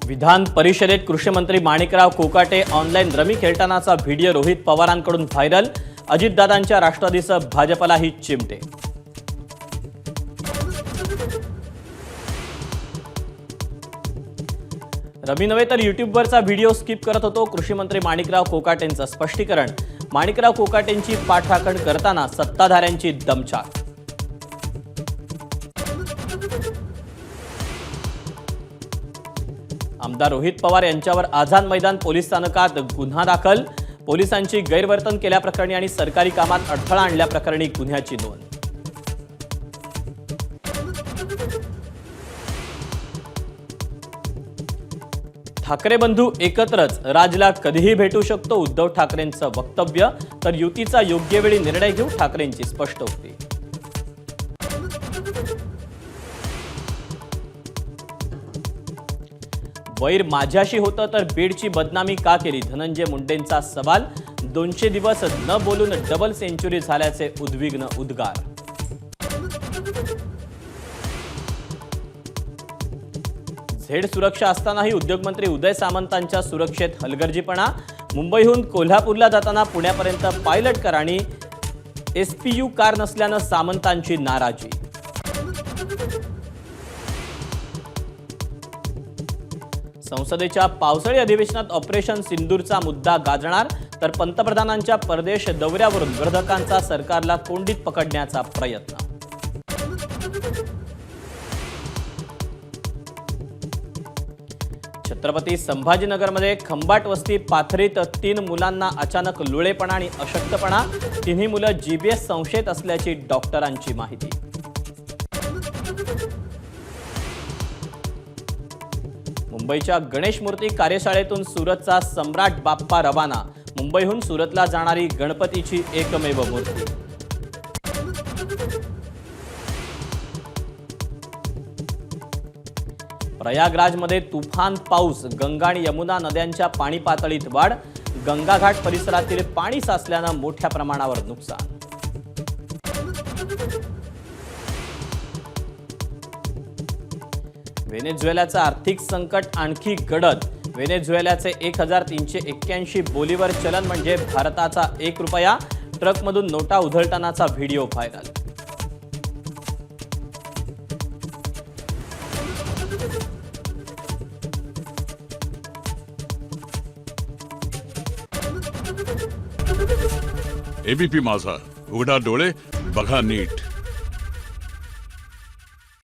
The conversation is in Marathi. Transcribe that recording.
विधान परिषदेत कृषी मंत्री माणिकराव कोकाटे ऑनलाईन रमी खेळतानाचा व्हिडिओ रोहित पवारांकडून व्हायरल। अजितदादांच्या राष्ट्रवादीसह भाजपलाही चिमटे। रमी नव्हे तर युट्यूबवरचा व्हिडिओ स्किप करत होतो, कृषी मंत्री माणिकराव कोकाटेंचं स्पष्टीकरण। माणिकराव कोकाटेंची पाठराखण करताना सत्ताधाऱ्यांची दमछाक। आमदार रोहित पवार यांच्यावर आझाद मैदान पोलीस स्थानकात गुन्हा दाखल। पोलिसांची गैरवर्तन केल्याप्रकरणी आणि सरकारी कामात अडथळा आणल्याप्रकरणी गुन्ह्याची नोंद। ठाकरे बंधू एकत्रच, राजला कधीही भेटू शकतो उद्धव ठाकरेंचं वक्तव्य। तर युतीचा योग्य वेळी निर्णय घेऊ, ठाकरेंची स्पष्टोक्ती। वैर माझ्याशी होतं तर बीडची बदनामी का केली, धनंजय मुंडेंचा सवाल। 200 दिवस न बोलून डबल सेंचुरी झाल्याचे उद्विग्न उद्गार। झेड सुरक्षा असतानाही उद्योगमंत्री उदय सामंतांच्या सुरक्षेत हलगर्जीपणा। मुंबईहून कोल्हापूरला जाताना पुण्यापर्यंत पायलट कार आणि एसपीयू कार नसल्यानं सामंतांची नाराजी। संसदेच्या पावसाळी अधिवेशनात ऑपरेशन सिंदूरचा मुद्दा गाजणार। तर पंतप्रधानांच्या परदेश दौऱ्यावरून विरोधकांचा सरकारला कोंडीत पकडण्याचा प्रयत्न। छत्रपती संभाजीनगरमध्ये खंबाट वस्ती पाथरीत 3 मुलांना अचानक लुळेपणा आणि अशक्तपणा। तिन्ही मुलं जीबीएस संशयित असल्याची डॉक्टरांची माहिती। मुंबईच्या गणेश मूर्ती कार्यशाळेतून सुरतचा सम्राट बाप्पा रवाना। मुंबईहून सुरतला जाणारी गणपतीची एकमेव मूर्ती। प्रयागराजमध्ये तुफान पाऊस, गंगा आणि यमुना नद्यांच्या पाणी पातळीत वाढ। गंगा घाट परिसरातील पाणी साचल्यानं मोठ्या प्रमाणावर नुकसान। व्हेनेझुएलाचं आर्थिक संकट आणखी गडद। व्हेनेझुएलाचे 1381 बोलीवर चलन म्हणजे भारताचा 1 रुपया। ट्रकमधून नोटा उधळतानाचा व्हिडिओ व्हायरल। एबीपी माझा, उघडा डोळे बघा नीट।